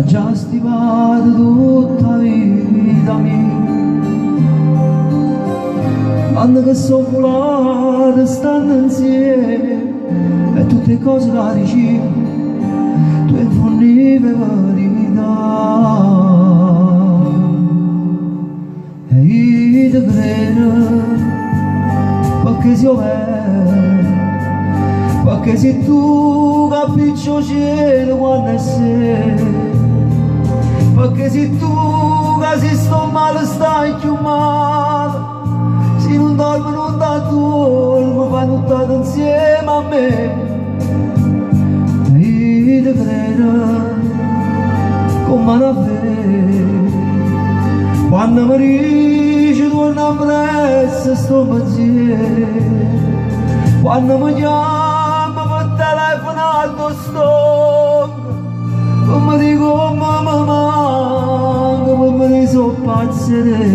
già stivato tutta la vita mia, quando che sono volate stando insieme e tutte le cose la dicevo, tu infondivi verità. E io ti credo perché sia vero, perché se tu capisci il cielo quando è sera, perché se tu che se sto male stai più male, se non dormo non ti dormo, fai tutto insieme a me. E io ti credo come una fede, quando mi dici torna presto sto pensiero, quando mi chiama per telefonato sto, come dico come mi manca, come mi sono pazzere,